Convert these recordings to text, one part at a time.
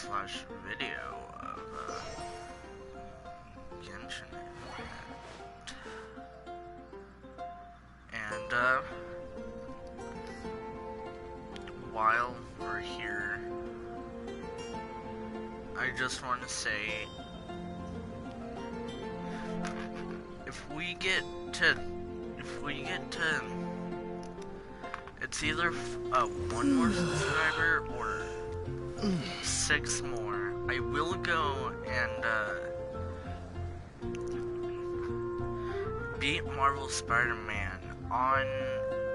slash video of Genshin. And while we're here, I just want to say, if we get to, it's either one more subscriber or 6 more, I will go and beat Marvel Spider-Man on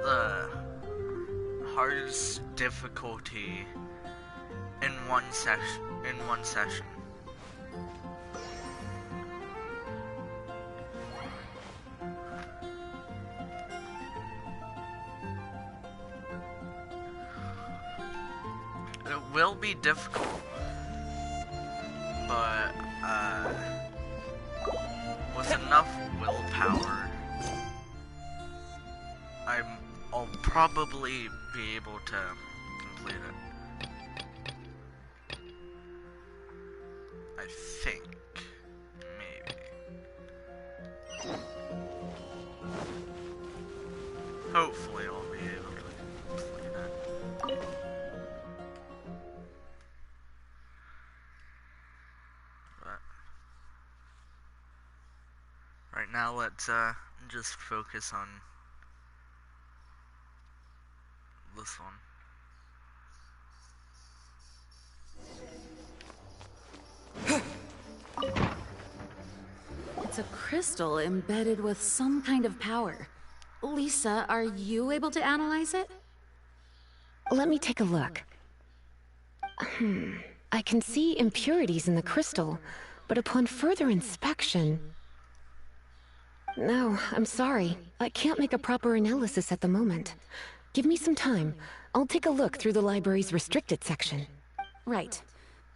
the hardest difficulty in one session. It will be difficult, but with enough willpower, I'll probably be able to complete it. I think, maybe. Hopefully I'll be able to complete it. But right now, let's just focus on this one. It's a crystal embedded with some kind of power. Lisa, are you able to analyze it? Let me take a look. I can see impurities in the crystal, but upon further inspection... No, I'm sorry. I can't make a proper analysis at the moment. Give me some time. I'll take a look through the library's restricted section. Right.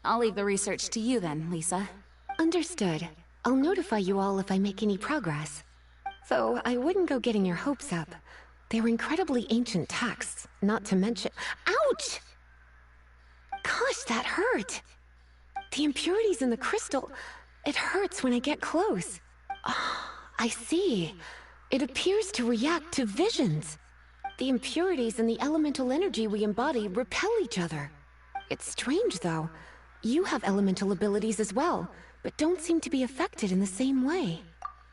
I'll leave the research to you then, Lisa. Understood. I'll notify you all if I make any progress. Though I wouldn't go getting your hopes up. They're incredibly ancient texts, not to mention... Ouch! Gosh, that hurt! The impurities in the crystal... It hurts when I get close. Oh, I see. It appears to react to visions. The impurities and the elemental energy we embody repel each other. It's strange, though. You have elemental abilities as well, but don't seem to be affected in the same way.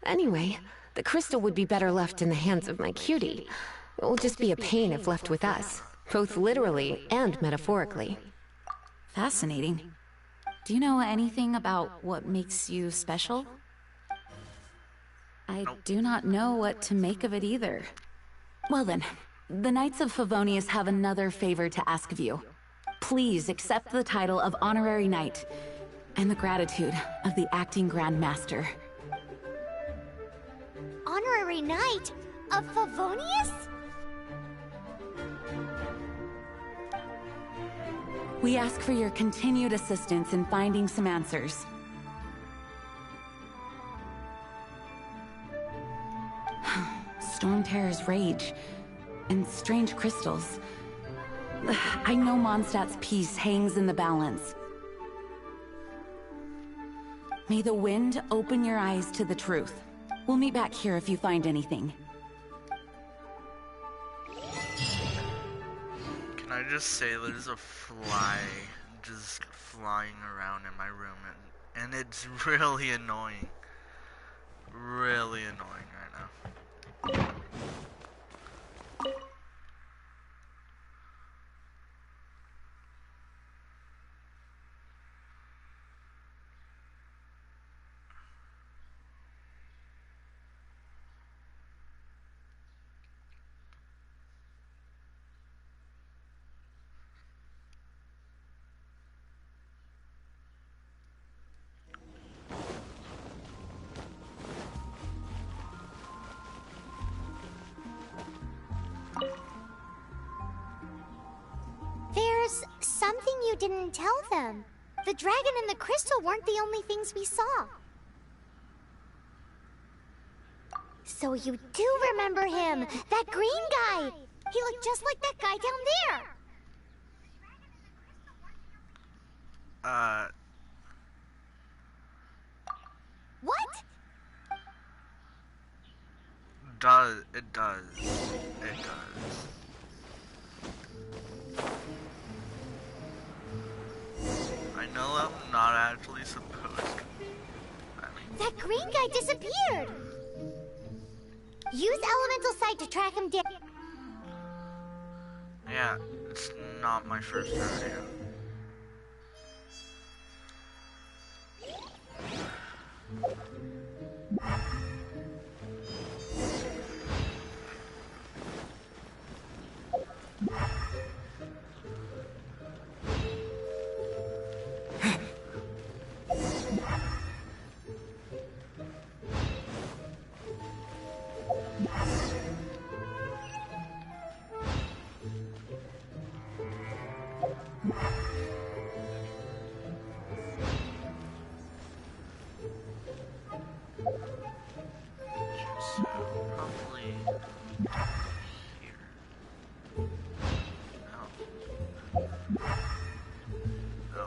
Anyway, the crystal would be better left in the hands of my cutie. It will just be a pain if left with us, both literally and metaphorically. Fascinating. Do you know anything about what makes you special? I do not know what to make of it either. Well then, the Knights of Favonius have another favor to ask of you. Please accept the title of Honorary Knight, and the gratitude of the Acting Grand Master. Honorary Knight of Favonius? We ask for your continued assistance in finding some answers. Storm Terror's rage, and strange crystals. I know Mondstadt's peace hangs in the balance. May the wind open your eyes to the truth. We'll meet back here if you find anything. Can I just say there's a fly just flying around in my room, and it's really annoying. Really annoying right now. There's something you didn't tell them. The dragon and the crystal weren't the only things we saw. So you do remember him, that green guy. He looked just like that guy down there. Uh, What? it does. It does. I know I'm not actually supposed to. I mean, That green guy disappeared! Use elemental sight to track him down. yeah, it's not my first rodeo. So, probably here. No. No.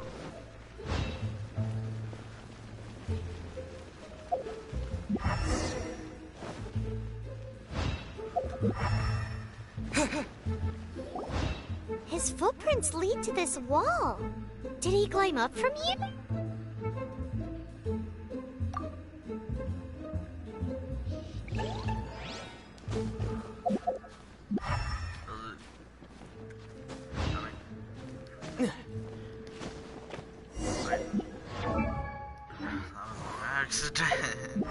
His footprints lead to this wall. Did he climb up from here? Accident.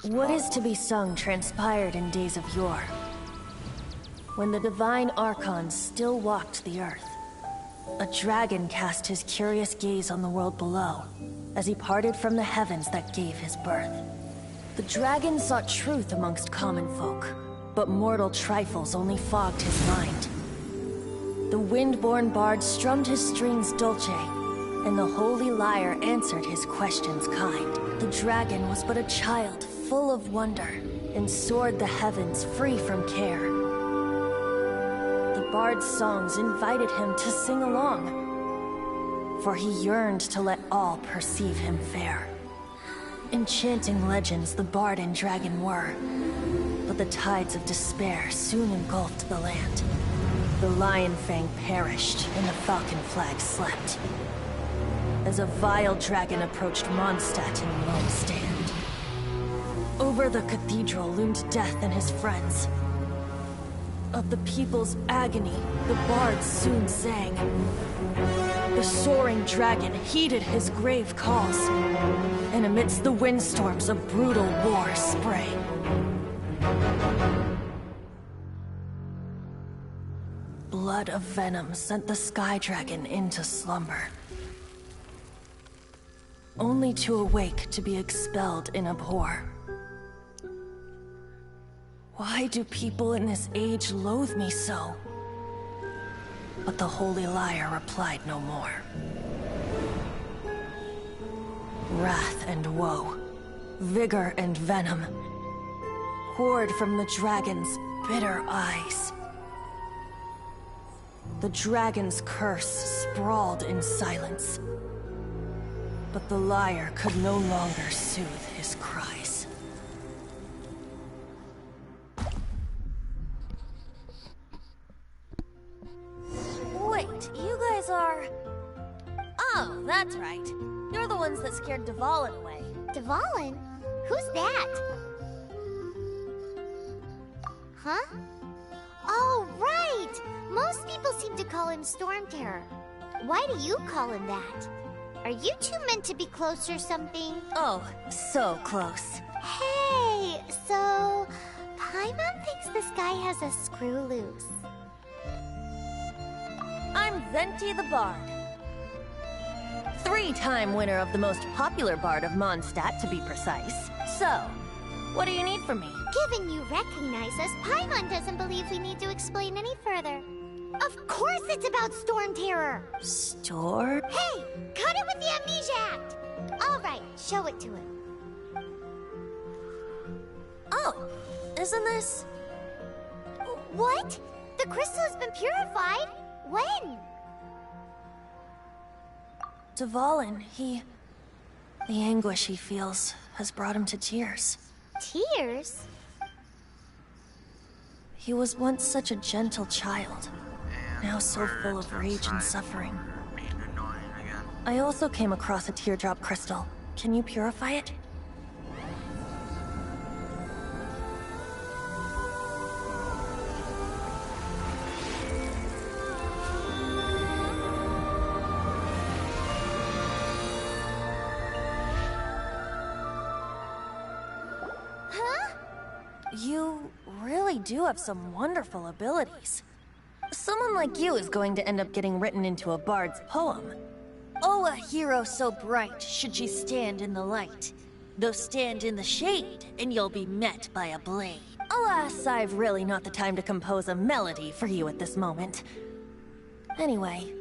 What is to be sung transpired in days of yore, when the divine archons still walked the earth. A dragon cast his curious gaze on the world below, as he parted from the heavens that gave his birth. The dragon sought truth amongst common folk, but mortal trifles only fogged his mind. The wind-born bard strummed his strings dulce, and the holy lyre answered his questions kind. The dragon was but a child, full of wonder, and soared the heavens free from care. The bard's songs invited him to sing along, for he yearned to let all perceive him fair. Enchanting legends the bard and dragon were, but the tides of despair soon engulfed the land. The lion fang perished, and the falcon flag slept, as a vile dragon approached Mondstadt in lone stand. Over the cathedral loomed death and his friends. Of the people's agony, the bards soon sang. The soaring dragon heeded his grave calls, and amidst the windstorms a brutal war sprang. Blood of venom sent the sky dragon into slumber, only to awake to be expelled in abhor. Why do people in this age loathe me so? But the holy lyre replied no more. Wrath and woe, vigor and venom, poured from the dragon's bitter eyes. The dragon's curse sprawled in silence, but the lyre could no longer soothe his cries. That's right. You're the ones that scared Dvalin away. Dvalin? Who's that? Huh? Oh, right! Most people seem to call him Storm Terror. Why do you call him that? Are you two meant to be close or something? Oh, so close. Hey, so Paimon thinks this guy has a screw loose. I'm Venti the Bard. 3-time winner of the most popular bard of Mondstadt, to be precise. So, what do you need from me? Given you recognize us, Paimon doesn't believe we need to explain any further. Of course it's about Storm Terror! Store? Hey, cut it with the Amnesia Act! Alright, show it to him. Oh, isn't this? What? The crystal has been purified? When? Dvalin, the anguish he feels has brought him to tears. Tears? He was once such a gentle child, And now so full of words rage and outside suffering. were being annoying again. I also came across a teardrop crystal. Can you purify it? Huh? You really do have some wonderful abilities. Someone like you is going to end up getting written into a bard's poem. Oh, a hero so bright should she stand in the light. Though stand in the shade, and you'll be met by a blade. Alas, I've really not the time to compose a melody for you at this moment. Anyway,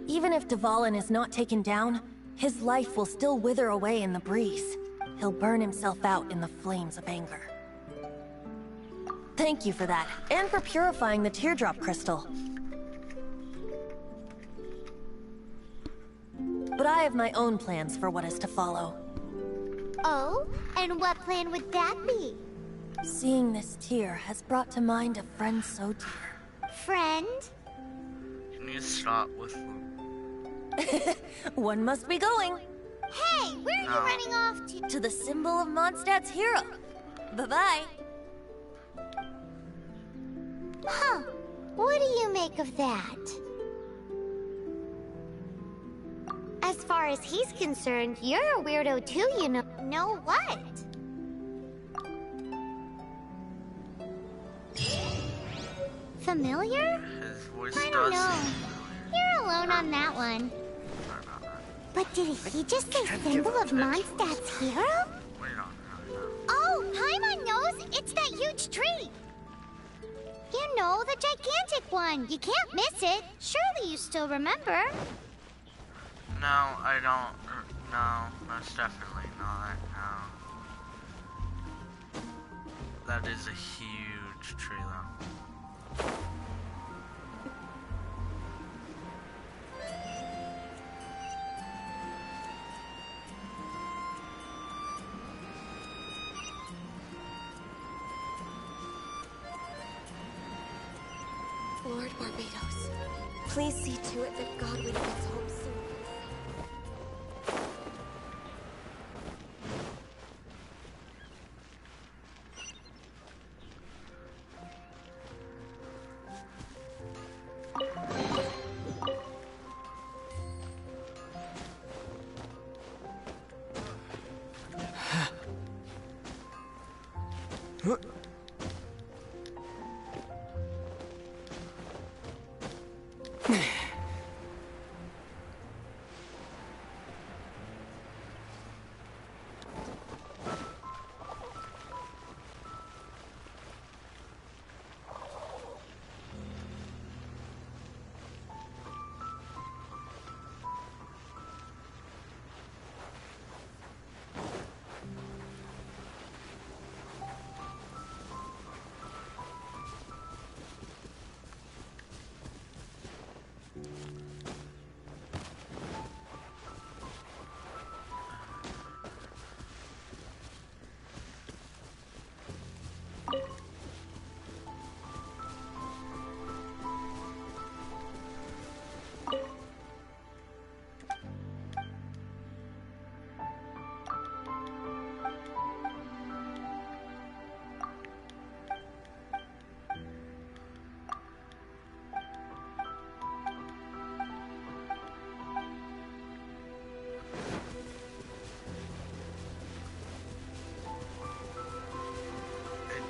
even if Dvalin is not taken down, his life will still wither away in the breeze. He'll burn himself out in the flames of anger. Thank you for that, and for purifying the teardrop crystal. But I have my own plans for what is to follow. Oh? And what plan would that be? Seeing this tear has brought to mind a friend so dear. Friend? Can you stop with One must be going Hey, where are you running off to? to the symbol of Mondstadt's hero. Bye-bye. Huh. What do you make of that? As far as he's concerned, you're a weirdo too, you know. Know what? Familiar? his voice I don't does know. seem familiar. You're alone on that one. Sorry about that. But did he just say symbol of Mondstadt's hero? We don't really know. Oh, Paimon knows! It's that huge tree! You know, the gigantic one. You can't miss it. Surely you still remember. No, I don't. No, that's definitely not. No. That is a huge tree, though. Lord Barbados, please see to it that Godwin gets home soon.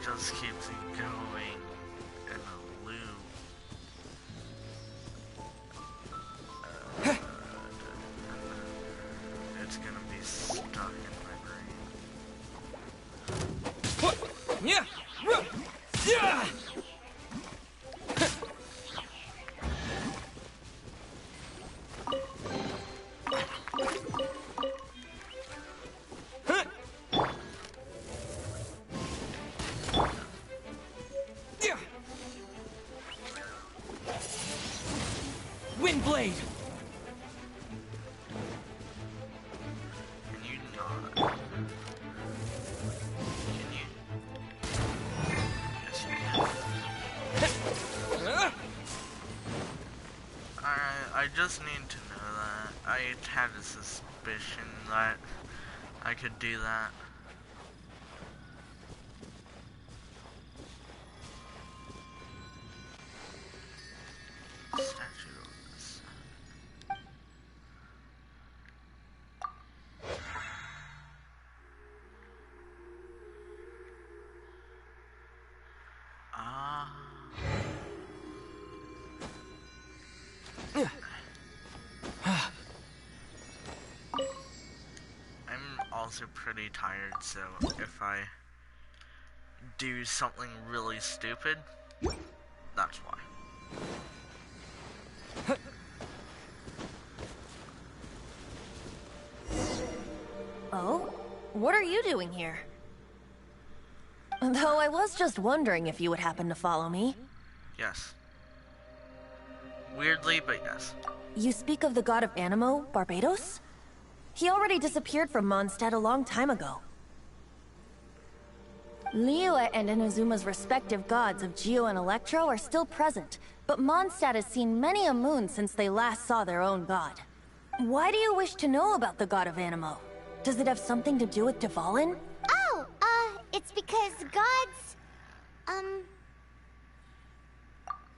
just keeps going in a loop. It's gonna be stuck in my brain. Yeah. Yeah. Windblade. Can you not? Can you? Yes, you can. I just need to know that. I had a suspicion that I could do that. Statue of the Sun. Ah. I'm also pretty tired, so if I do something really stupid, that's why. Oh? What are you doing here? Though I was just wondering if you would happen to follow me. Yes. Weirdly, but yes. You speak of the god of Animo, Barbados? He already disappeared from Mondstadt a long time ago. Liyue and Inazuma's respective gods of Geo and Electro are still present, but Mondstadt has seen many a moon since they last saw their own god. Why do you wish to know about the god of Animo? Does it have something to do with Dvalin? Oh, it's because gods,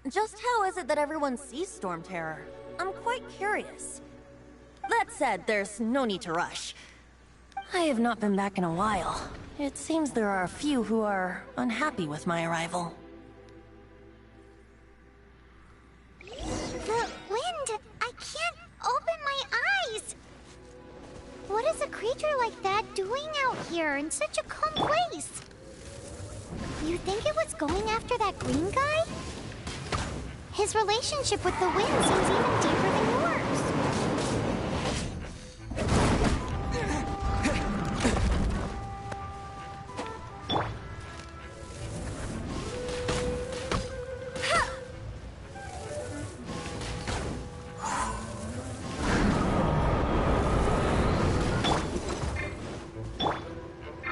Just how is it that everyone sees Storm Terror? I'm quite curious. That said, there's no need to rush. I have not been back in a while. It seems there are a few who are unhappy with my arrival. the wind! I can't open my eyes! What is a creature like that doing out here in such a calm place? You think it was going after that green guy? His relationship with the wind seems even deeper than yours.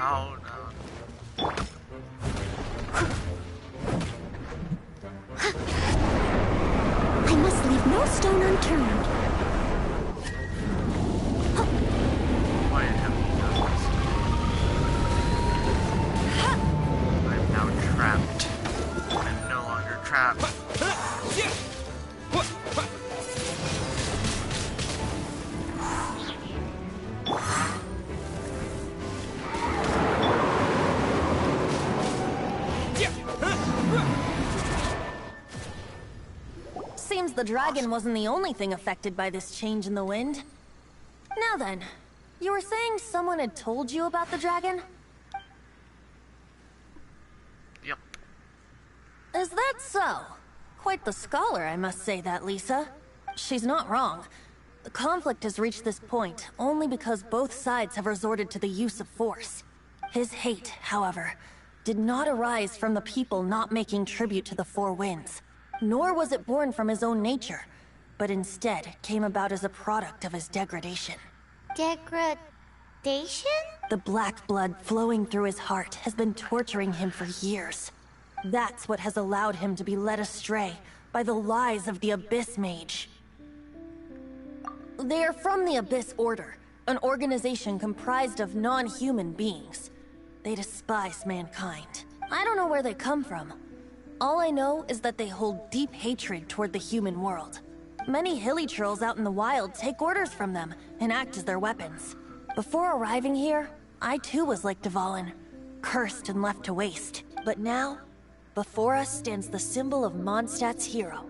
Oh no. I must leave no stone unturned. Why have you done this? I'm now trapped. I'm no longer trapped. Seems the dragon wasn't the only thing affected by this change in the wind. Now then, you were saying someone had told you about the dragon? Yep. Is that so? Quite the scholar, I must say that, Lisa. She's not wrong. The conflict has reached this point only because both sides have resorted to the use of force. His hate, however, did not arise from the people not making tribute to the Four Winds, nor was it born from his own nature, but instead came about as a product of his degradation. Degradation? The black blood flowing through his heart has been torturing him for years. That's what has allowed him to be led astray by the lies of the Abyss Mage. They are from the Abyss Order, an organization comprised of non-human beings. They despise mankind. I don't know where they come from. All I know is that they hold deep hatred toward the human world. Many hilly trolls out in the wild take orders from them and act as their weapons. Before arriving here, I too was like Dvalin. cursed and left to waste. But now, before us stands the symbol of Mondstadt's hero,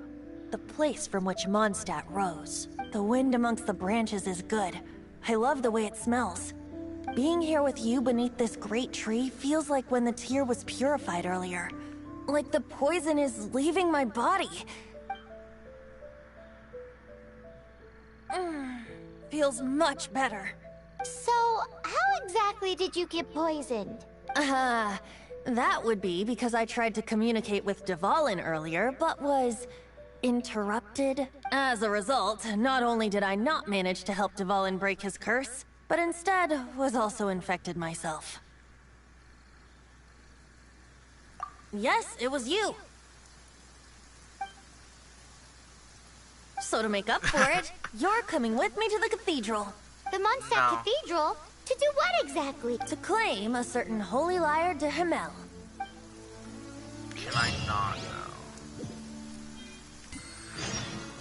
the place from which Mondstadt rose. The wind amongst the branches is good. I love the way it smells. Being here with you beneath this great tree feels like when the tear was purified earlier. Like the poison is leaving my body. Feels much better. So, how exactly did you get poisoned? That would be because I tried to communicate with Dvalin earlier, but was interrupted. As a result, not only did I not manage to help Dvalin break his curse, but instead was also infected myself. Yes, it was you. So to make up for it, you're coming with me to the cathedral. The Mondstadt No. Cathedral? To do what exactly? To claim a certain holy lyre de Himmel. Can I not know?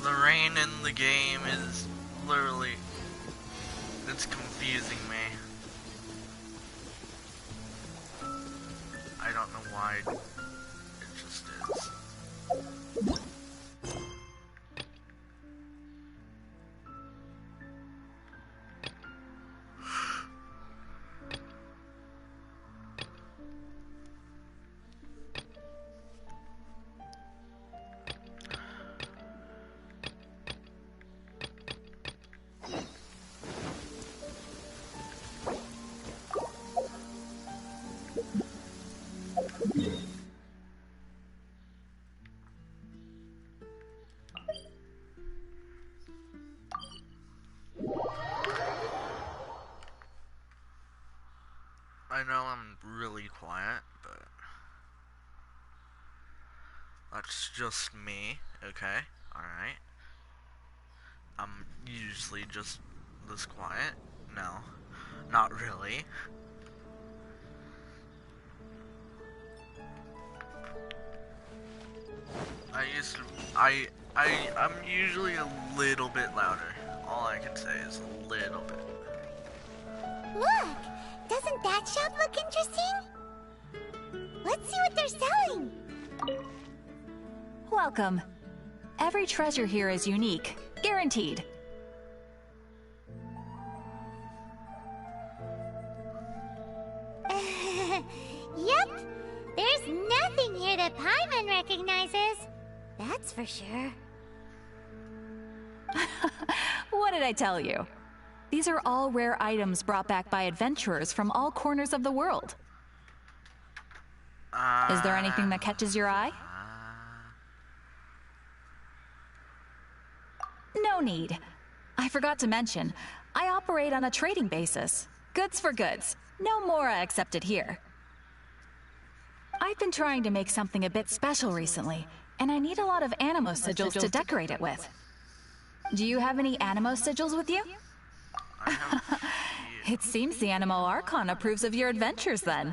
The rain in the game is literally... It's confusing me. I don't know why. It just is. I know I'm really quiet, but that's just me, okay? Alright. I'm usually just this quiet. No, not really. I'm usually a little bit louder. All I can say is a little bit. Look! Doesn't that shop look interesting? Let's see what they're selling. Welcome. Every treasure here is unique, guaranteed. Yep. There's nothing here that Paimon recognizes. That's for sure. What did I tell you? These are all rare items brought back by adventurers from all corners of the world. Is there anything that catches your eye? No need. I forgot to mention, I operate on a trading basis. Goods for goods. No mora accepted here. I've been trying to make something a bit special recently, and I need a lot of animo sigils to decorate it with. Do you have any animo sigils with you? I have a few. It seems the Animo Archon approves of your adventures then.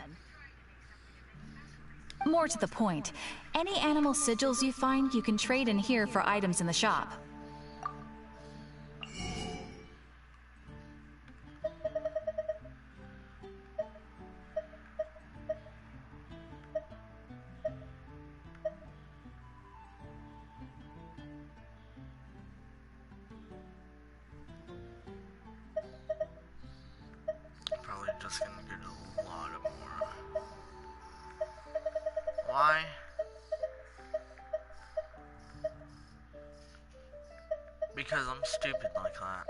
More to the point, any animal sigils you find you can trade in here for items in the shop. Probably just gonna get a lot of more. Why? Because I'm stupid like that.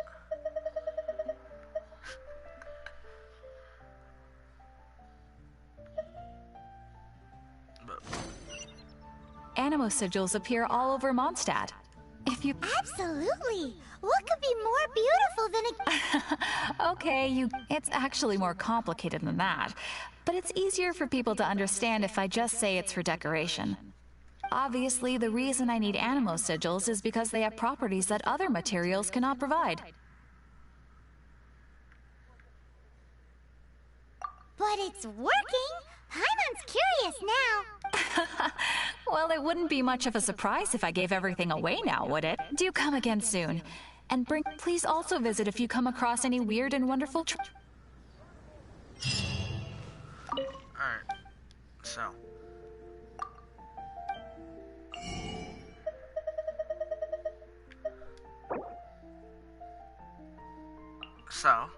But Animo sigils appear all over Mondstadt. If you... Absolutely. What could be more beautiful than a... Okay, it's actually more complicated than that. But it's easier for people to understand if I just say it's for decoration. Obviously, the reason I need animo sigils is because they have properties that other materials cannot provide. But it's working. Paimon's curious now. Well, it wouldn't be much of a surprise if I gave everything away now, would it? Do come again soon. And please also visit if you come across any weird and wonderful Alright, so. So,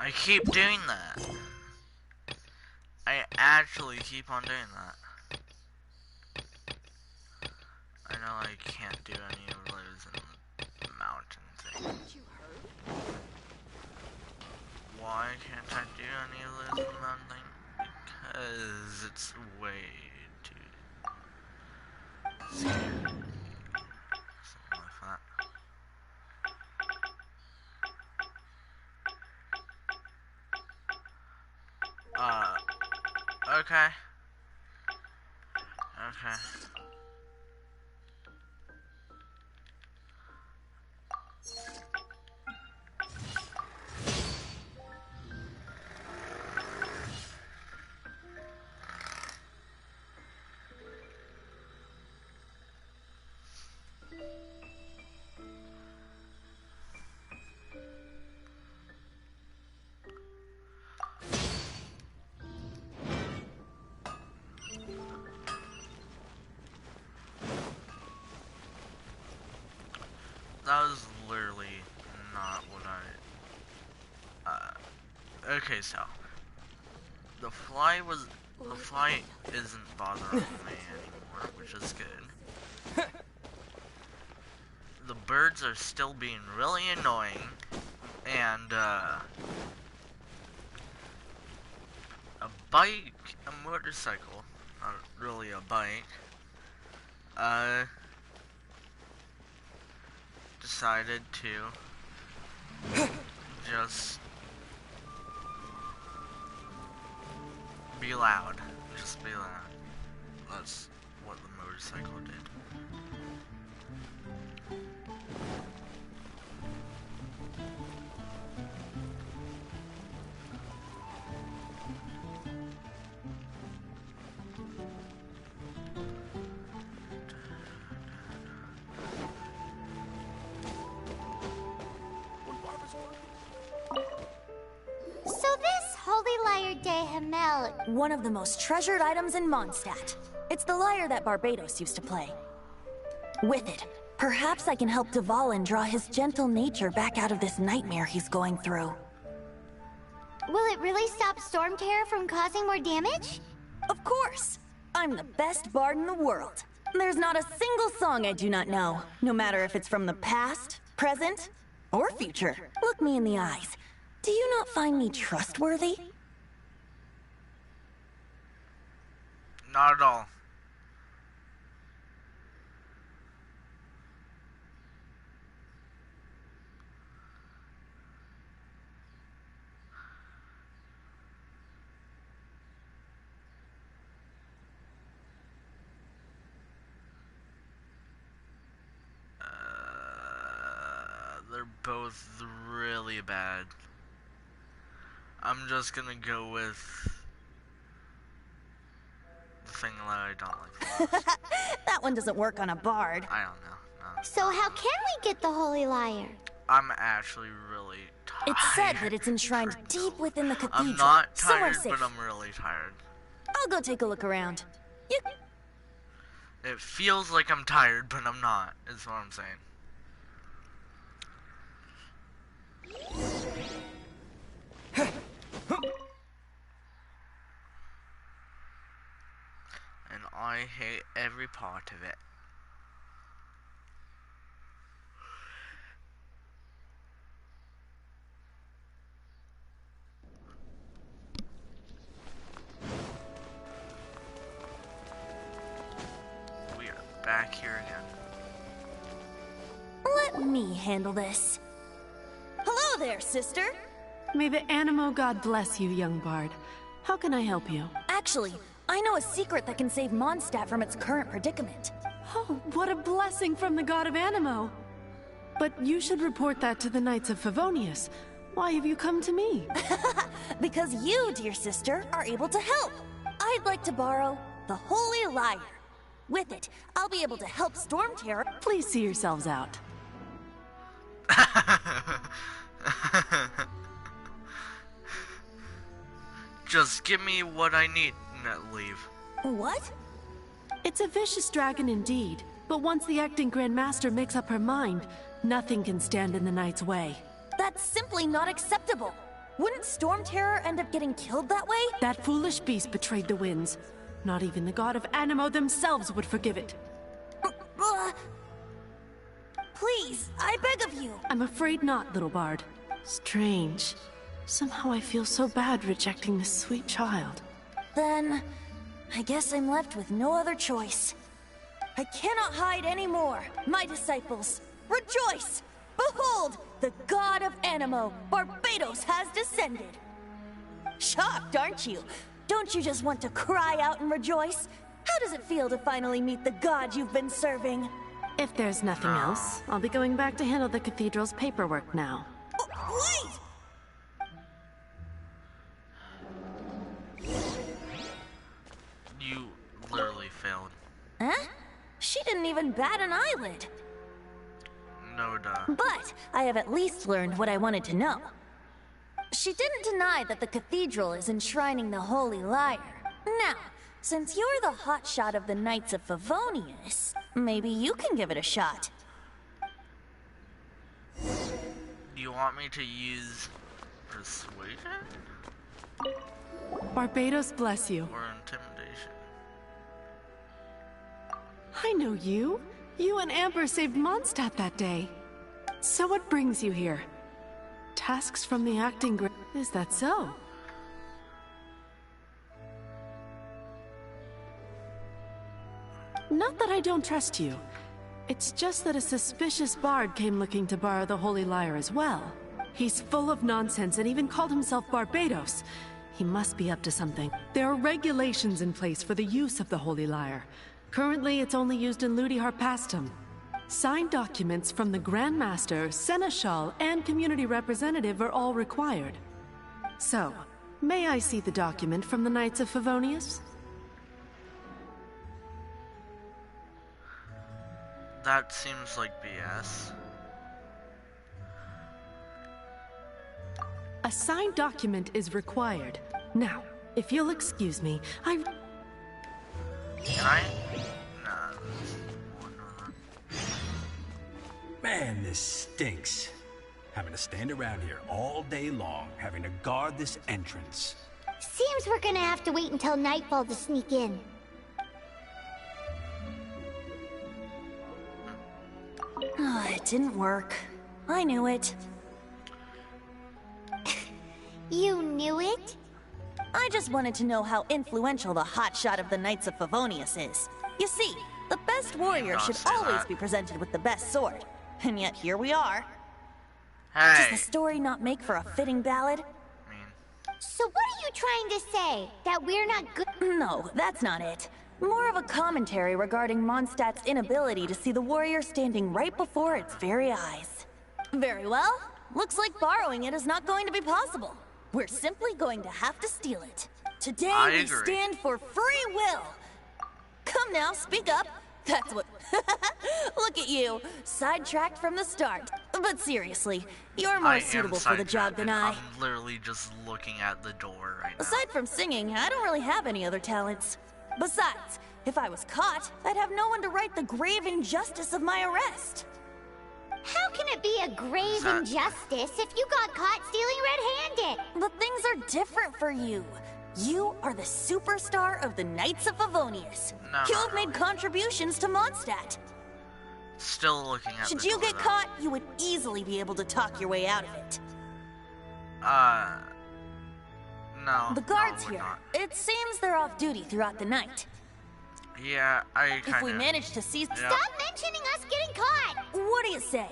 I keep doing that. I actually keep on doing that. I know I can't do any of those in the mountain thing. Why can't I do any of those in the mountain thing? Because it's way too scary. Something like that. Okay. Okay. That was literally not what okay, so. The fly isn't bothering me anymore, which is good. The birds are still being really annoying, and, a motorcycle, not really a bike, decided to just be loud. Just be loud. That's what the motorcycle did. So this Holy Lyre de Hamel... One of the most treasured items in Mondstadt. It's the lyre that Barbados used to play. With it, perhaps I can help Dvalin draw his gentle nature back out of this nightmare he's going through. Will it really stop Storm Terror from causing more damage? Of course! I'm the best bard in the world. There's not a single song I do not know, no matter if it's from the past, present, or future. Look me in the eyes. Do you not find me trustworthy? Not at all. They're both really bad. I'm just gonna go with the thing that I don't like the most. That one doesn't work on a bard. I don't know. No. So how can we get the Holy Lyre? I'm actually really tired. It's said that it's enshrined right deep now. within the cathedral. I'm not somewhere tired, safe. but I'm really tired. I'll go take a look around. You... It feels like I'm tired, but I'm not, is what I'm saying. And I hate every part of it. We are back here again. Let me handle this. there, sister. May the Animo God bless you, young bard. How can I help you? Actually, I know a secret that can save Mondstadt from its current predicament. Oh, what a blessing from the god of Animo! But you should report that to the Knights of Favonius. Why have you come to me? Because you, dear sister, are able to help. I'd like to borrow the Holy Lyre. With it, I'll be able to help Storm Terror. Please see yourselves out. Just give me what I need and leave. What? It's a vicious dragon indeed, but once the acting Grand Master makes up her mind, nothing can stand in the Knight's way. That's simply not acceptable. Wouldn't Storm Terror end up getting killed that way? That foolish beast betrayed the winds. Not even the god of Animo themselves would forgive it. Please, I beg of you. I'm afraid not, little bard. Strange. Somehow I feel so bad rejecting this sweet child. Then, I guess I'm left with no other choice. I cannot hide anymore. My disciples, rejoice! Behold, the god of Animo, Barbados, has descended. Shocked, aren't you? Don't you just want to cry out and rejoice? How does it feel to finally meet the god you've been serving? If there's nothing else, I'll be going back to handle the cathedral's paperwork now. Wait! You literally failed. Huh? She didn't even bat an eyelid. No duh. But I have at least learned what I wanted to know. She didn't deny that the cathedral is enshrining the Holy Lyre. Now, since you're the hotshot of the Knights of Favonius, maybe you can give it a shot. Do you want me to use persuasion Barbados bless you. or intimidation? I know you. You and Amber saved Mondstadt that day. So what brings you here? Tasks from the acting group. Is that so? Not that I don't trust you. It's just that a suspicious bard came looking to borrow the Holy Lyre as well. He's full of nonsense and even called himself Barbados. He must be up to something. There are regulations in place for the use of the Holy Lyre. Currently, it's only used in Ludi Harpastum. Signed documents from the Grand Master, Seneschal, and Community Representative are all required. So, may I see the document from the Knights of Favonius? That seems like BS. A signed document is required. Now, if you'll excuse me, Can I? Nah, this one Man, this stinks. Having to stand around here all day long, having to guard this entrance. Seems we're gonna have to wait until nightfall to sneak in. It didn't work. I knew it. You knew it? I just wanted to know how influential the hotshot of the Knights of Favonius is. You see, the best warrior not should say always that. be presented with the best sword. And yet here we are. Hey! Does the story not make for a fitting ballad? I mean, So what are you trying to say? That we're not good? No, that's not it. More of a commentary regarding Mondstadt's inability to see the warrior standing right before its very eyes. Very well. Looks like borrowing it is not going to be possible. We're simply going to have to steal it. Today I we agree. stand for free will. Come now, speak up. That's what... Look at you, sidetracked from the start. But seriously, you're more I am suitable for the job than I. sidetracked. I'm literally just looking at the door right now. Aside from singing, I don't really have any other talents. Besides, if I was caught, I'd have no one to right the grave injustice of my arrest. How can it be a grave that? injustice if you got caught stealing red-handed? But things are different for you. You are the superstar of the Knights of Favonius. No, You've not made really. contributions to Mondstadt. Still looking at Should the you door, get though. caught, you would easily be able to talk your way out of it. No. The guards no, we're here, not. it seems they're off duty throughout the night. Yeah, I If kind we of. manage to seize... Yeah. Stop mentioning us getting caught! What do you say?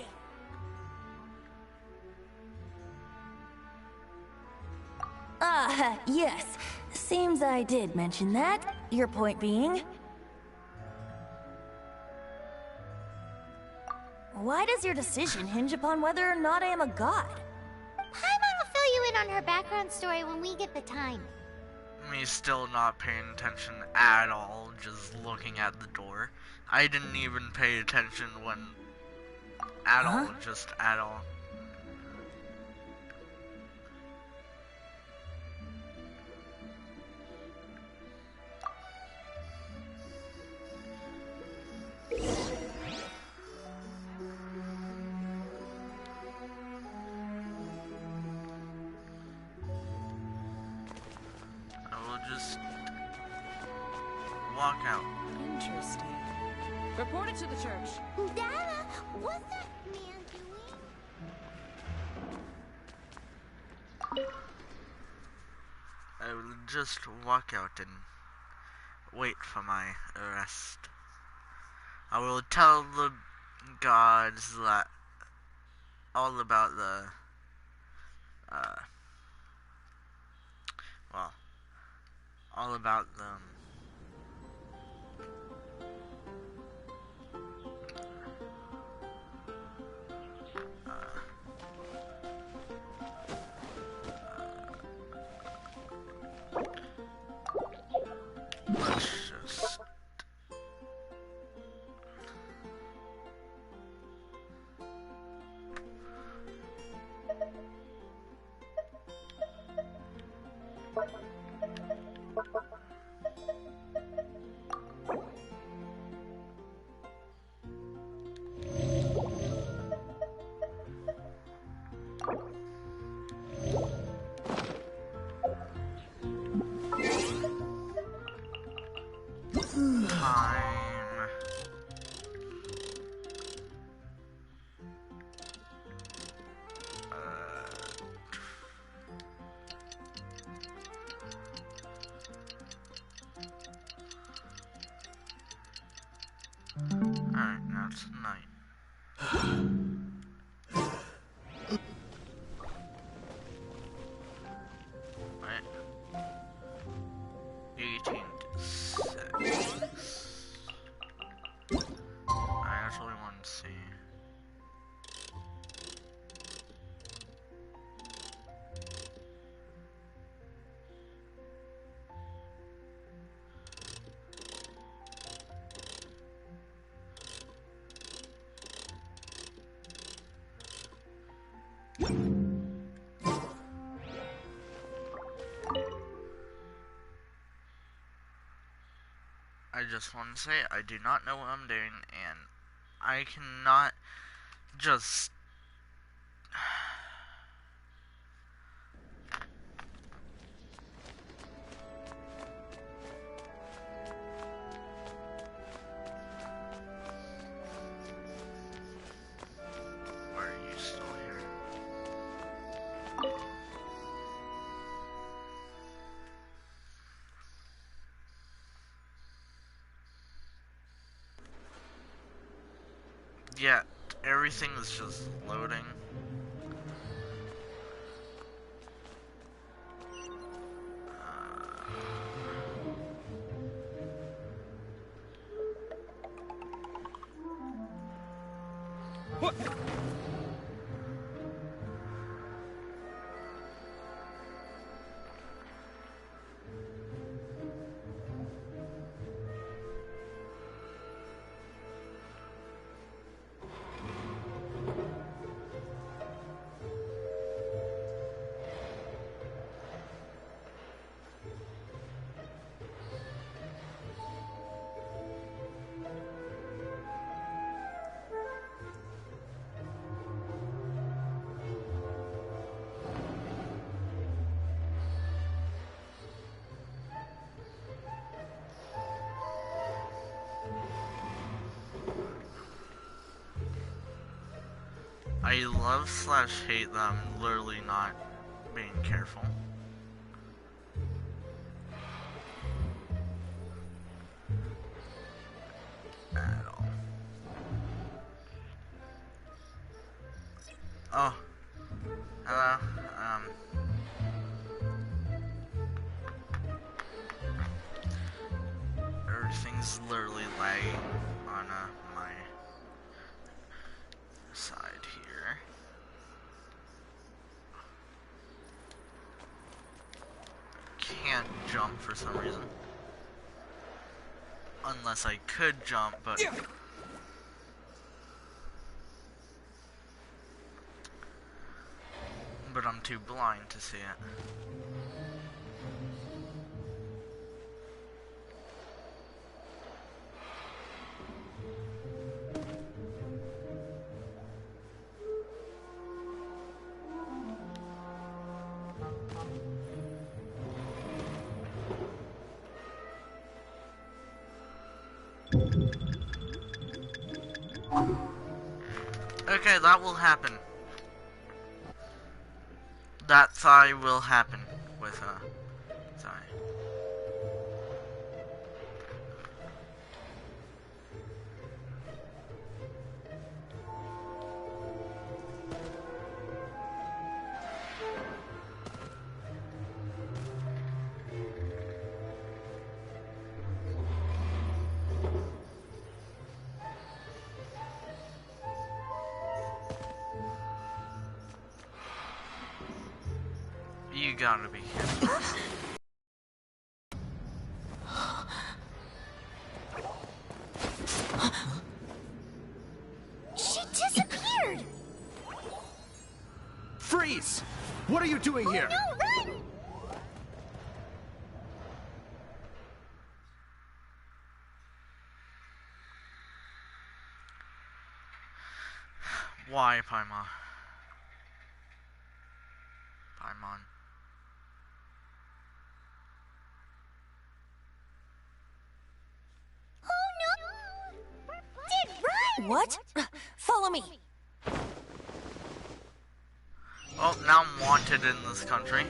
Yes. Seems I did mention that. Your point being? Why does your decision hinge upon whether or not I am a god? Paimon will fill you in on her background story when we get the time. Me still not paying attention at all, just looking at the door. I didn't even pay attention when at all, just at all. I will just walk out. Interesting. Report it to the church. Dada, what's that man doing? I will just walk out and wait for my arrest. I will tell the gods that all about the well, all about them. Let's just time. Alright, now it's night. Right. 18 to 6. I actually want to see. I just want to say I do not know what I'm doing, and I cannot just why are you still here? Yeah, everything is just loading. What? I love / hate that I'm literally not being careful. At all. Oh. Hello. Everything's literally lagging on my side here. Can't jump for some reason. Unless I could jump, but... But I'm too blind to see it. Okay, that will happen. That thigh will happen with thigh. You gotta be kidding. She disappeared! Freeze! What are you doing here? No, run! Why, Paimon? Paimon. Oh no! Did run! What? Follow me. Oh, now I'm wanted in this country.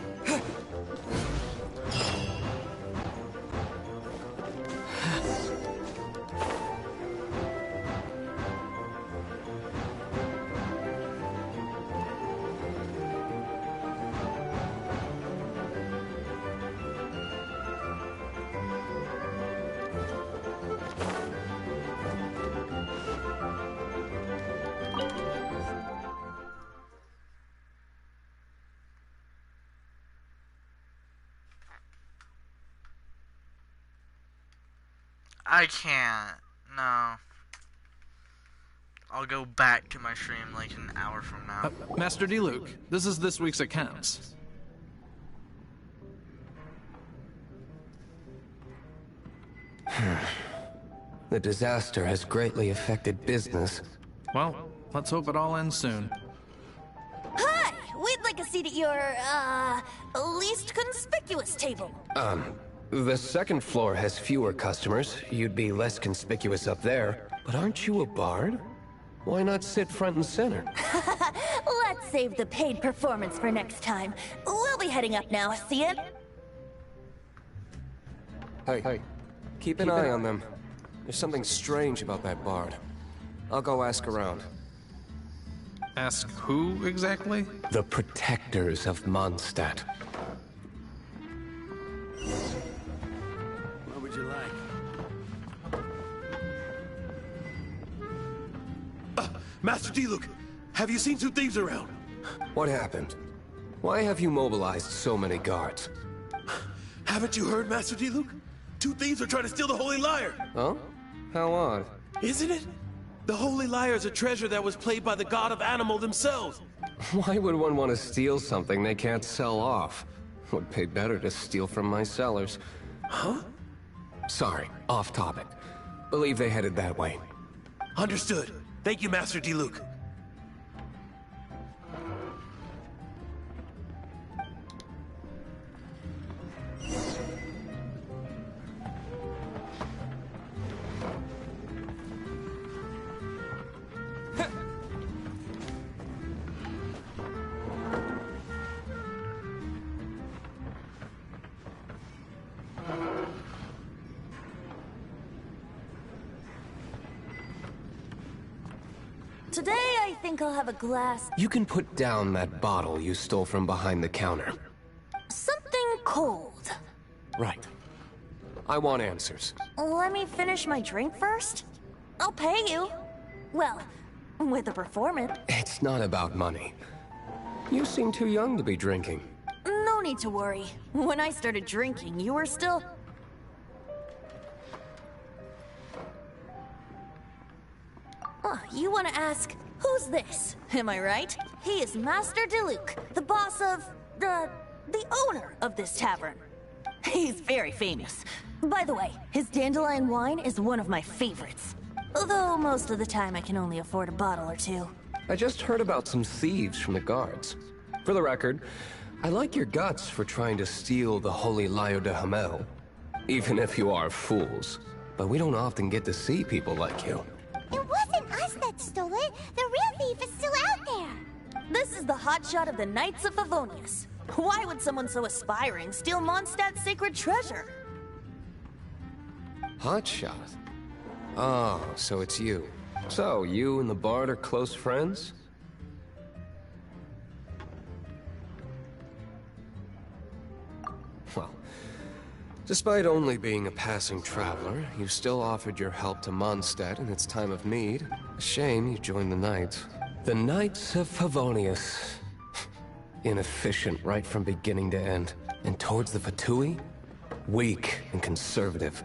I can't. No. I'll go back to my stream like an hour from now. Master D. Luke, this is this week's accounts. The disaster has greatly affected business. Well, let's hope it all ends soon. Hi! We'd like a seat at your, least conspicuous table. The second floor has fewer customers. You'd be less conspicuous up there. But aren't you a bard? Why not sit front and center? Let's save the paid performance for next time. We'll be heading up now, see ya? Hey, keep an eye on them. There's something strange about that bard. I'll go ask around. Ask who exactly? The protectors of Mondstadt. What would you like? Master D-Luke, have you seen two thieves around? What happened? Why have you mobilized so many guards? Haven't you heard, Master D-Luke? Two thieves are trying to steal the Holy Lyre! Huh? How odd. Isn't it? The Holy Lyre is a treasure that was played by the god of animal themselves. Why would one want to steal something they can't sell off? Would pay better to steal from my sellers. Huh? Sorry, off topic. Believe they headed that way. Understood. Thank you, Master D-Luke. Today, I think I'll have a glass... You can put down that bottle you stole from behind the counter. something cold. Right. I want answers. Let me finish my drink first. I'll pay you. Well, with a performance. It's not about money. You seem too young to be drinking. No need to worry. When I started drinking, you were still... You want to ask, who's this? Am I right? He is Master Diluc, the boss of... the owner of this tavern. He's very famous. By the way, his dandelion wine is one of my favorites. Although most of the time I can only afford a bottle or two. I just heard about some thieves from the guards. For the record, I like your guts for trying to steal the Holy Lyre de Hamel. Even if you are fools. But we don't often get to see people like you. It wasn't us that stole it. The real thief is still out there. This is the hotshot of the Knights of Favonius. Why would someone so aspiring steal Mondstadt's sacred treasure? Hotshot? Oh, so it's you. So, you and the Bard are close friends? Well, despite only being a passing traveler, you still offered your help to Mondstadt in its time of need. A shame you joined the Knights. The Knights of Favonius. Inefficient right from beginning to end. And towards the Fatui? Weak and conservative.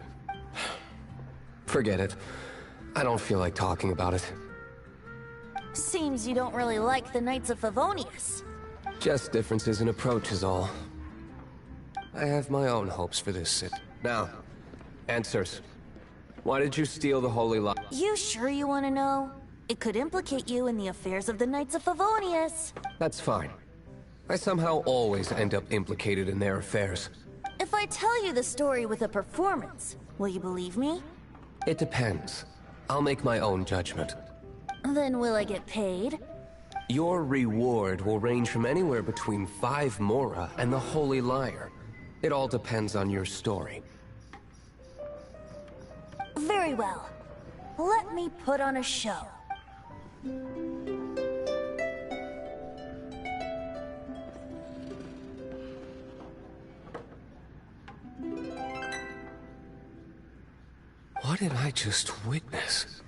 Forget it. I don't feel like talking about it. Seems you don't really like the Knights of Favonius. Just differences in approach is all. I have my own hopes for this city. Now, answers. Why did you steal the Holy Lyre? You sure you want to know? It could implicate you in the affairs of the Knights of Favonius. That's fine. I somehow always end up implicated in their affairs. If I tell you the story with a performance, will you believe me? It depends. I'll make my own judgment. Then will I get paid? Your reward will range from anywhere between 5 Mora and the Holy Lyre. It all depends on your story. Very well. Let me put on a show. What did I just witness?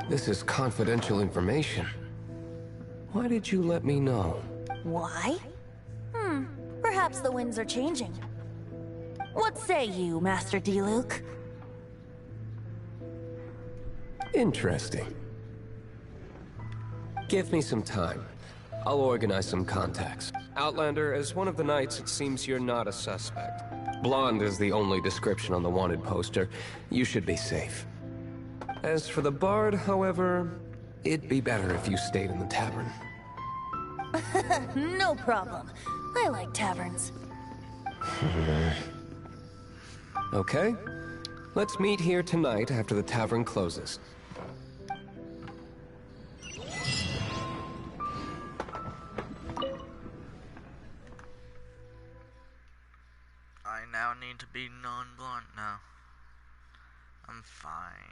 This is confidential information. Why did you let me know? Why? Perhaps the winds are changing. What say you, Master Diluc? Interesting. Give me some time. I'll organize some contacts. Outlander, as one of the Knights, it seems you're not a suspect. Blonde is the only description on the wanted poster. You should be safe. As for the Bard, however, it'd be better if you stayed in the tavern. No problem. I like taverns. Okay. Let's meet here tonight after the tavern closes. I now need to be non-blunt now. I'm fine.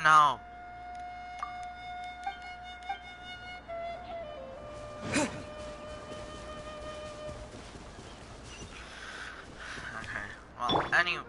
No. Okay. Well, anyways.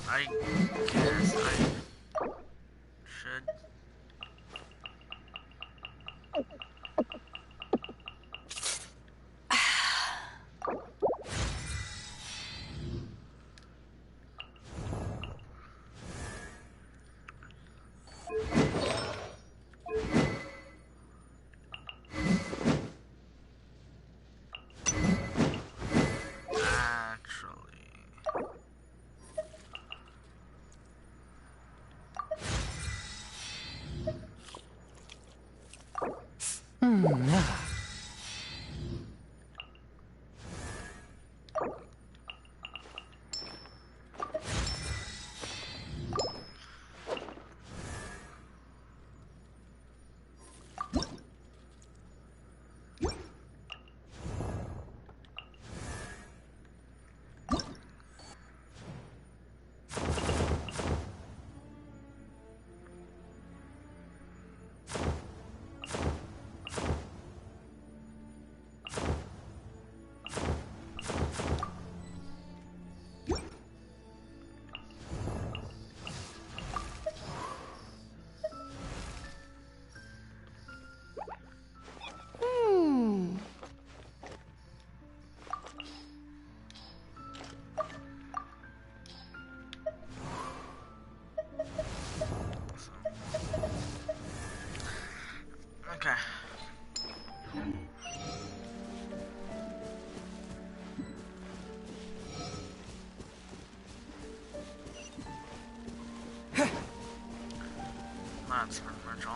I guess I should. Okay. That's pretty much all.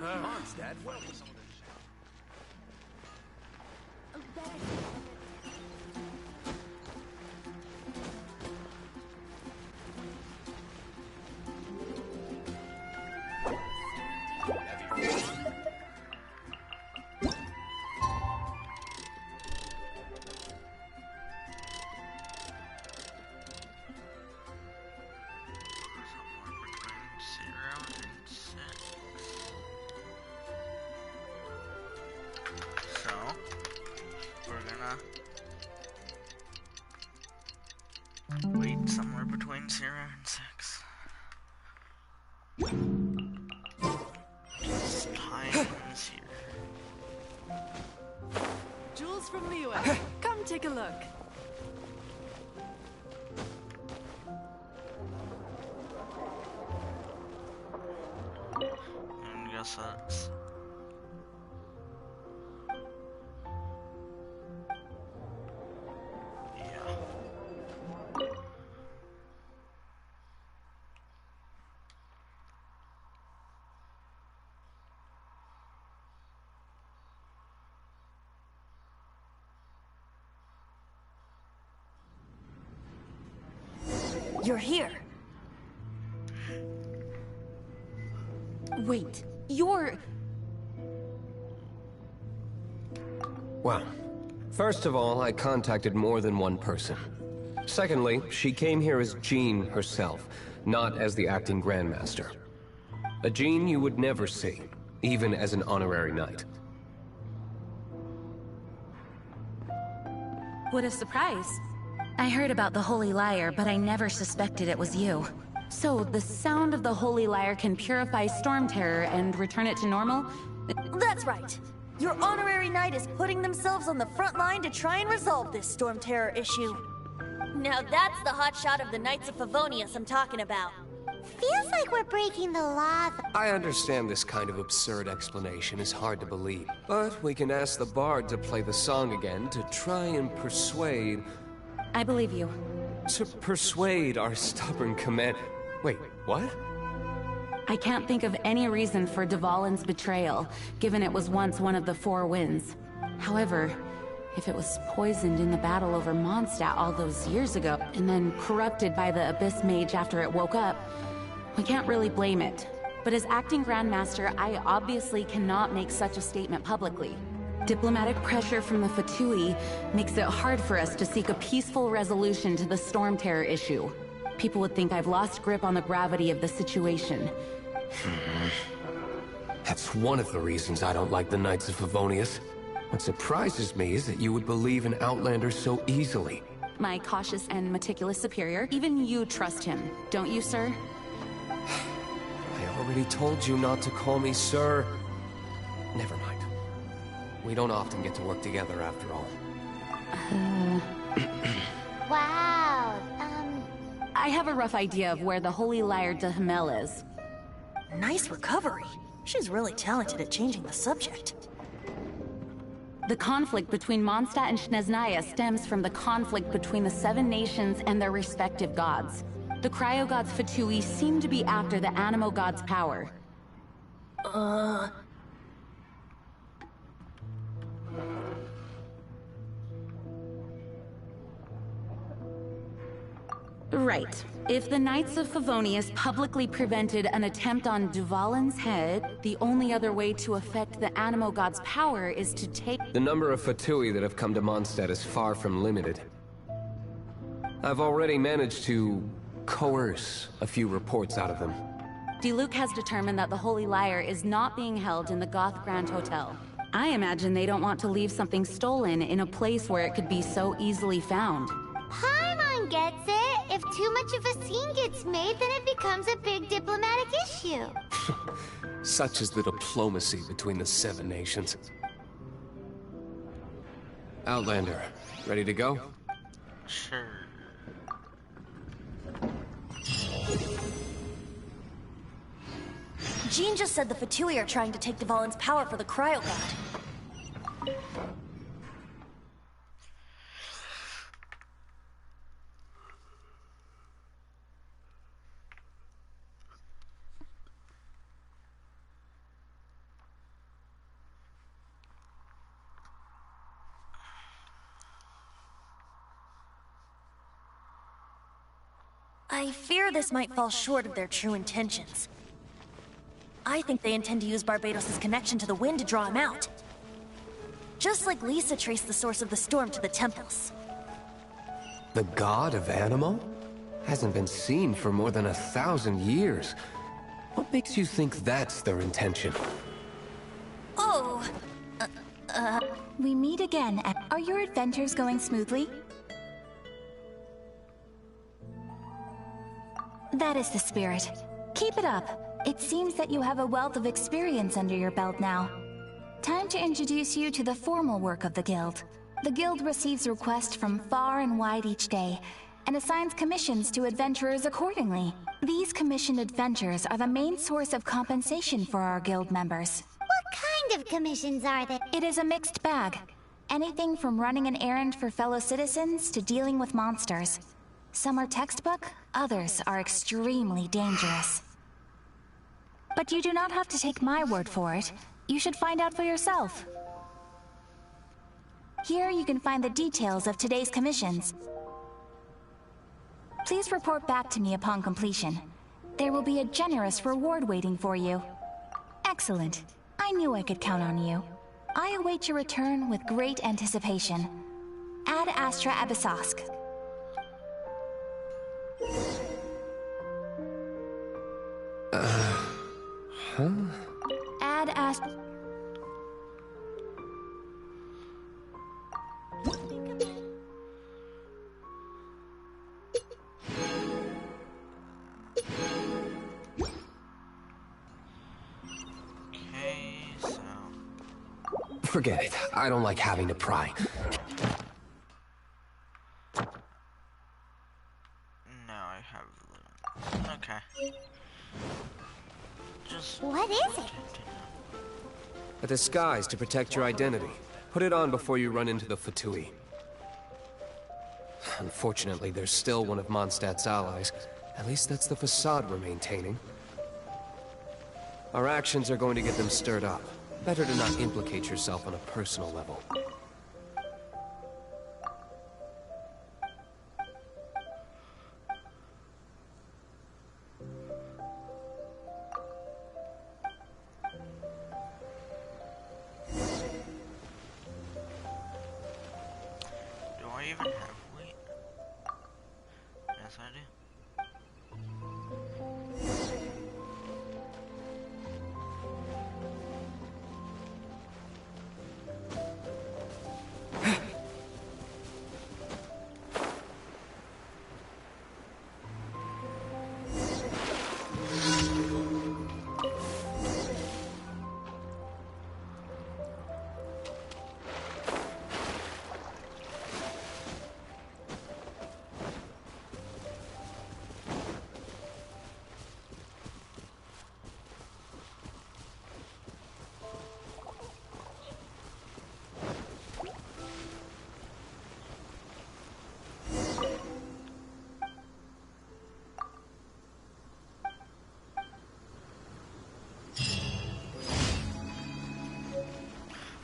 Mondstadt, welcome. Wait somewhere between 0 and 6. Just times here. Jewels from Liyue. Come take a look. I guess that's... You're here. Wait, you're... Well, first of all, I contacted more than one person. Secondly, she came here as Jean herself, not as the acting Grandmaster. A Jean you would never see, even as an honorary knight. What a surprise. I heard about the Holy Lyre, but I never suspected it was you. So, the sound of the Holy Lyre can purify Storm Terror and return it to normal? That's right. Your honorary knight is putting themselves on the front line to try and resolve this Storm Terror issue. Now that's the hot shot of the Knights of Favonius I'm talking about. Feels like we're breaking the law. I understand this kind of absurd explanation is hard to believe, but we can ask the bard to play the song again to try and persuade... I believe you. To persuade our stubborn command... Wait, what? I can't think of any reason for Dvalin's betrayal, given it was once one of the Four Winds. However, if it was poisoned in the battle over Mondstadt all those years ago, and then corrupted by the Abyss Mage after it woke up, we can't really blame it. But as acting Grandmaster, I obviously cannot make such a statement publicly. Diplomatic pressure from the Fatui makes it hard for us to seek a peaceful resolution to the Storm Terror issue. People would think I've lost grip on the gravity of the situation. That's one of the reasons I don't like the Knights of Favonius. What surprises me is that you would believe in Outlanders so easily. My cautious and meticulous superior, even you trust him, don't you, sir? I already told you not to call me sir. Never mind. We don't often get to work together after all. Wow, I have a rough idea of where the Holy Lyre de Hamel is. Nice recovery. She's really talented at changing the subject. The conflict between Mondstadt and Snezhnaya stems from the conflict between the Seven Nations and their respective gods. The Cryo Gods Fatui seem to be after the Animo God's power. Right. If the Knights of Favonius publicly prevented an attempt on Dvalin's head, the only other way to affect the Animo God's power is to take... The number of Fatui that have come to Mondstadt is far from limited. I've already managed to coerce a few reports out of them. Diluc has determined that the Holy Lyre is not being held in the Goth Grand Hotel. I imagine they don't want to leave something stolen in a place where it could be so easily found. Paimon gets it. If too much of a scene gets made, then it becomes a big diplomatic issue. Such is the diplomacy between the Seven Nations. Outlander, ready to go? Sure. Jean just said the Fatui are trying to take Dvalin's power for the Cryo God. I fear this might fall short of their true intentions. I think they intend to use Barbados' connection to the wind to draw him out. Just like Lisa traced the source of the storm to the temples. The god of Animo? Hasn't been seen for more than 1,000 years. What makes you think that's their intention? Oh! We meet again. Are your adventures going smoothly? That is the spirit. Keep it up. It seems that you have a wealth of experience under your belt now. Time to introduce you to the formal work of the Guild. The Guild receives requests from far and wide each day, and assigns commissions to adventurers accordingly. These commissioned adventures are the main source of compensation for our Guild members. What kind of commissions are they? It is a mixed bag. Anything from running an errand for fellow citizens to dealing with monsters. Some are textbook, others are extremely dangerous. But you do not have to take my word for it. You should find out for yourself. Here you can find the details of today's commissions. Please report back to me upon completion. There will be a generous reward waiting for you. Excellent. I knew I could count on you. I await your return with great anticipation. Ad Astra Abyssosque. Huh? Ad Astra... Okay, so... Forget it. I don't like having to pry. have. Okay. Just. What is it? A disguise to protect your identity. Put it on before you run into the Fatui. Unfortunately, there's still one of Mondstadt's allies. At least that's the facade we're maintaining. Our actions are going to get them stirred up. Better to not implicate yourself on a personal level. Do I even have wheat? Yes, I do.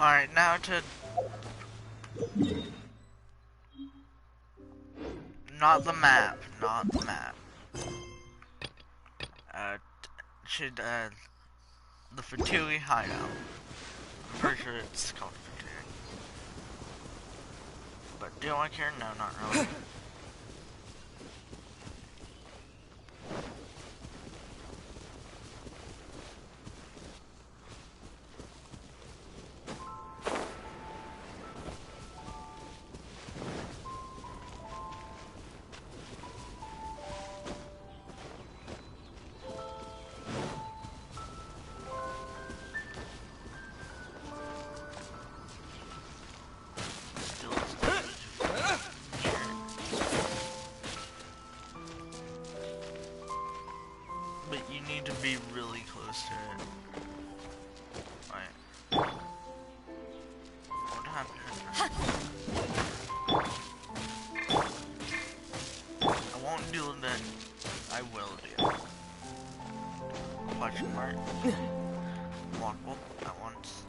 Alright, now to... Not the map, not the map. The Fatui hideout. I'm pretty sure it's called Fatui. But do I care? No, not really. But you need to be really close to it. Right. What happened? I won't do that. I will do. Question mark. Walkable at once.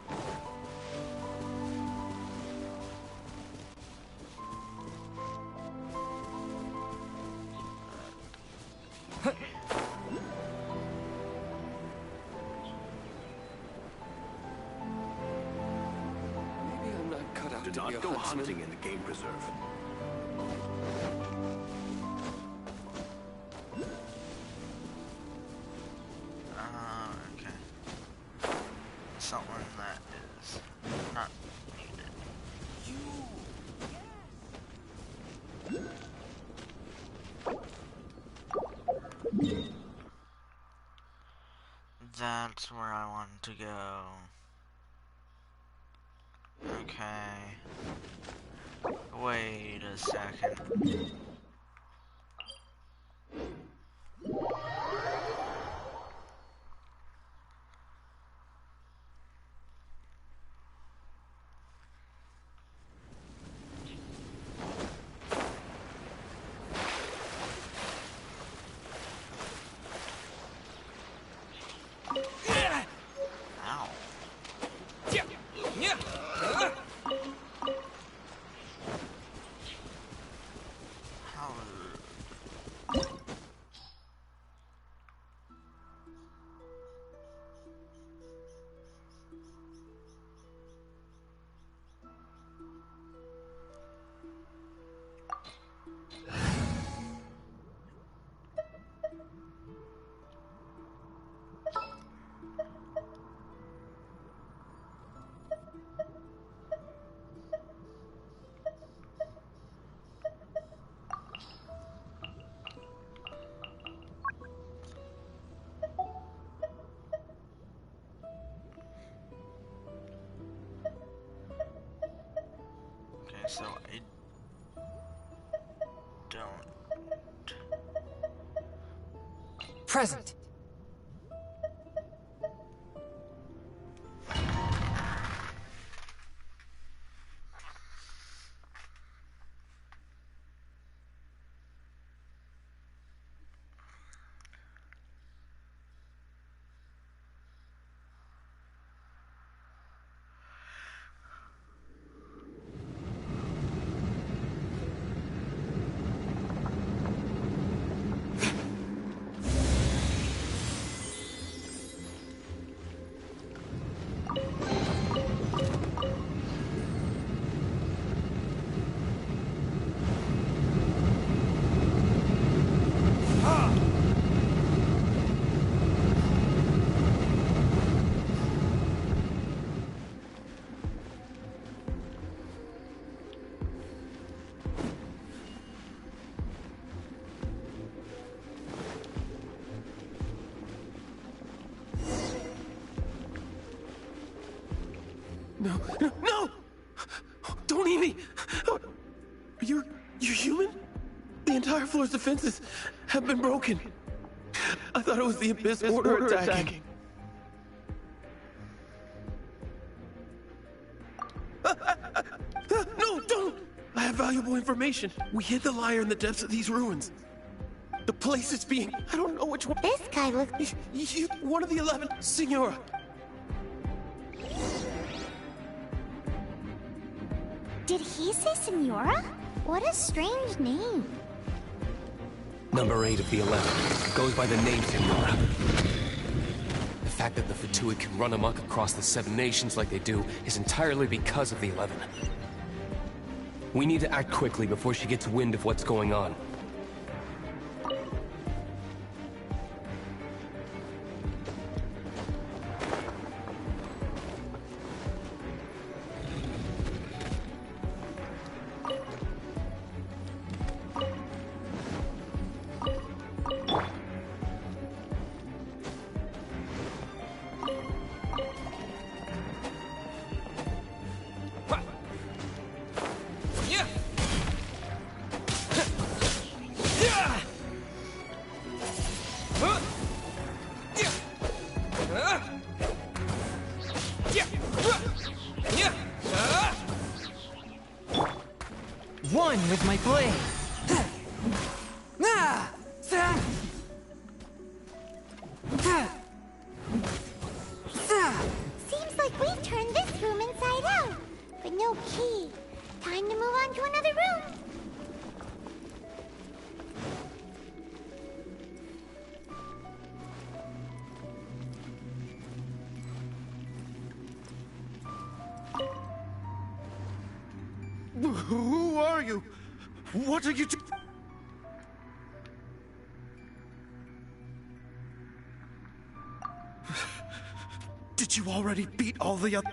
Do not go hunting in the game preserve. Okay. Someone that is not needed. That's where I want to go. Okay. Wait a second. So I don't present. No, no, no! Don't eat me! You're human? The entire floor's defenses have been broken. I thought it was the Abyss Order attacking. No, don't! I have valuable information. We hid the liar in the depths of these ruins. The place is being... I don't know which one... This guy looks... One of the 11, Senora. Did he say Senora? What a strange name. Number 8 of the 11 goes by the name Senora. The fact that the Fatui can run amok across the 7 nations like they do is entirely because of the 11. We need to act quickly before she gets wind of what's going on. One with my blade. Seems like we've turned this room inside out, but no key. Time to move on to another room. Who are you? What are you doing? Did you already beat all the other...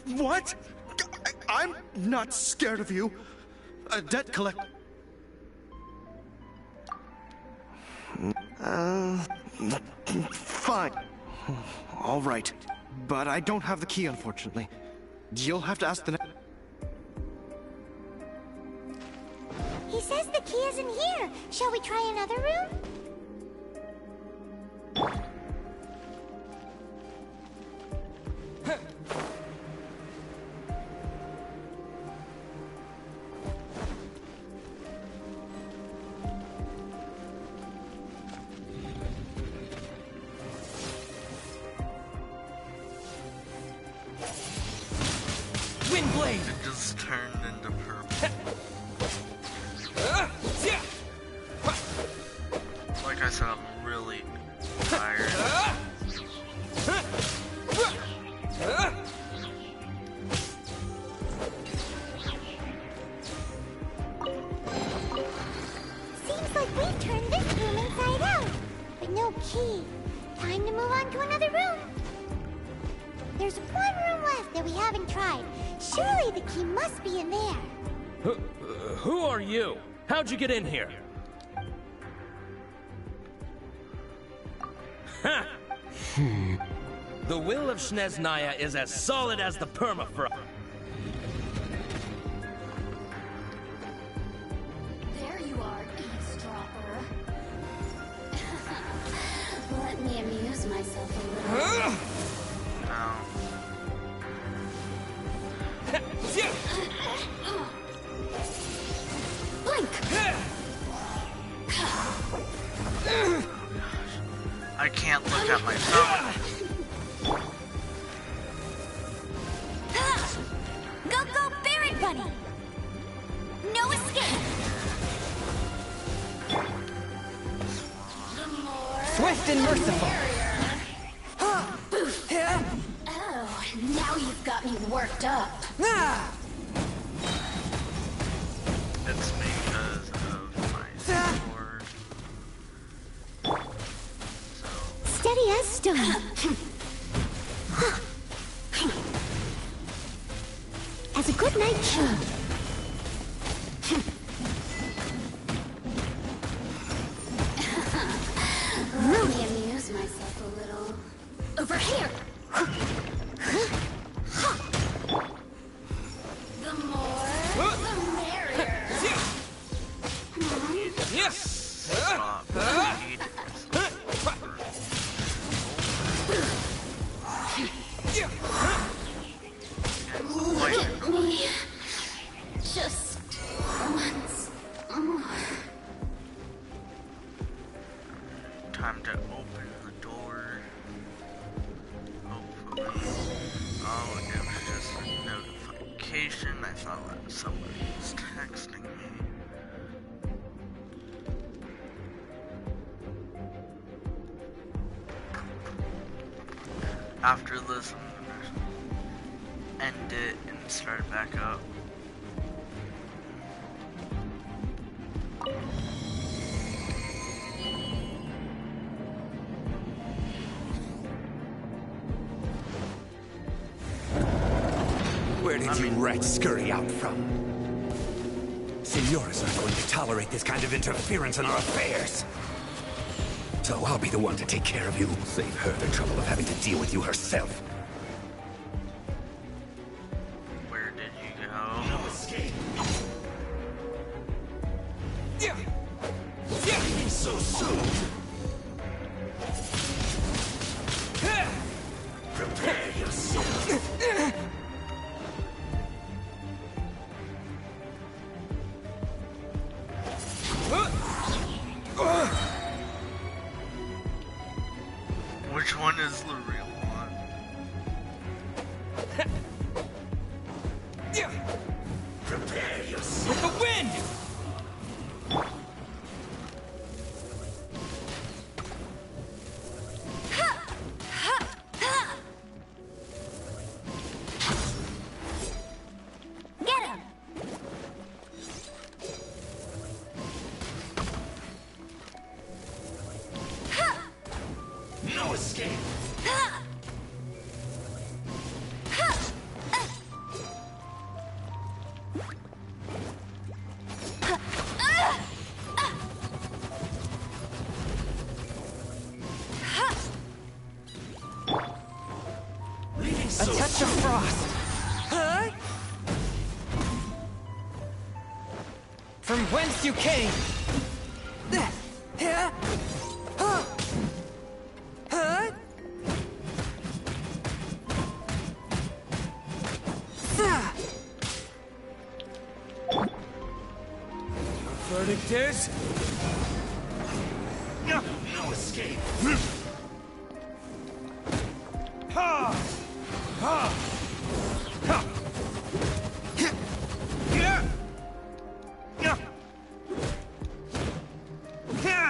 What? I'm not scared of you. A debt collect... Fine. All right. But I don't have the key, unfortunately. You'll have to ask the... He says the key isn't here. Shall we try another room? Windblade! It just turned into purple. Like I said, I'm really tired. Seems like we've turned this room inside out, but no key. Time to move on to another room. There's one room left that we haven't tried. Surely the key must be in there. Who are you? How'd you get in here? Ha! The will of Snezhnaya is as solid as the permafrost. myself a little. No. Blink! I can't look at my phone. Go, go, Barret Bunny! No escape! Swift and merciful. Oh, now you've got me worked up. It's because of my sword. Steady as stone. As a good night should. Let me amuse myself a little. Over here! The more, the merrier. Stop. Look at me. Just once more. Time to open the door. Hopefully. Oh, it was just a notification. I thought that somebody was texting me. After this, I'm gonna end it and start it back up. Where did you rats scurry out from? Senoras aren't going to tolerate this kind of interference in our affairs. So I'll be the one to take care of you. Save her the trouble of having to deal with you herself. Where did you go? No escape. So soon. Prepare yourself. Which one is the real one? Prepare yourself. With the wind! Get him! No escape. A touch of frost. From whence you came. Verdict is... No escape. Ha! Ha! Ha! Yeah! Yeah! Yeah!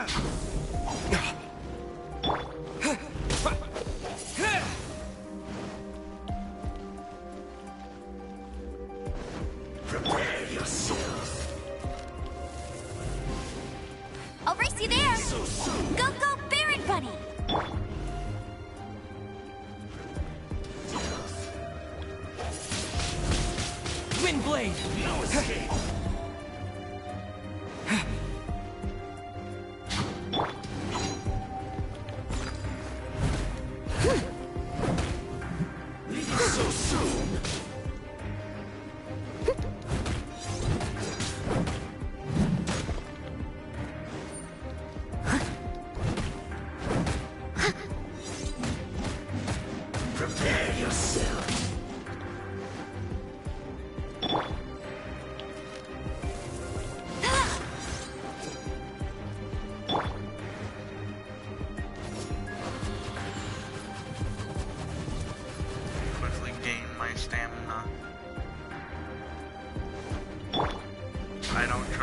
Prepare yourself. I'll race you there! So soon. Go, go, Barret Bunny! Windblade! No escape. So soon.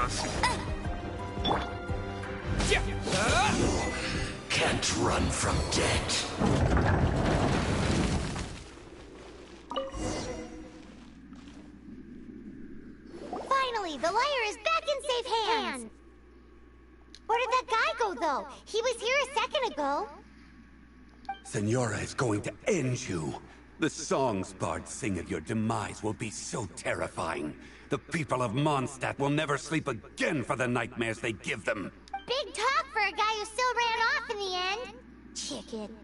awesome. Can't run from death. Finally, the lyre is back in safe hands. Where did that guy go, though? He was here a second ago. Senora is going to end you. The songs bards sing of your demise will be so terrifying. The people of Mondstadt will never sleep again for the nightmares they give them. Big talk for a guy who still ran off in the end. Chicken.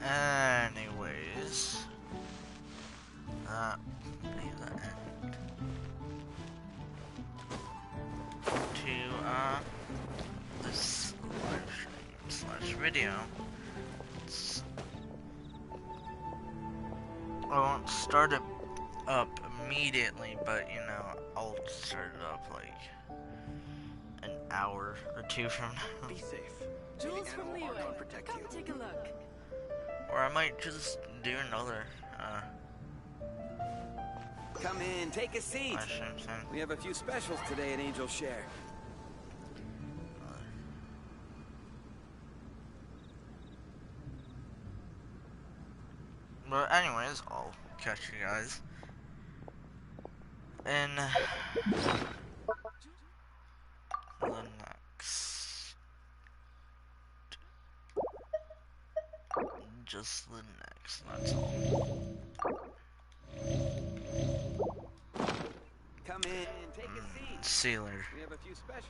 Anyways, that will be the end to this live stream / video. I won't start it up immediately, but you know, I'll start it up like an hour or two from now. Be safe. Jules from Liyue, come take a look. Or I might just do another Come in, take a seat. live stream thing. We have a few specials today at Angel Share. But anyways, I'll catch you guys in the next, just the next, that's all. Come in, take a seat. See you later. We have a few specials.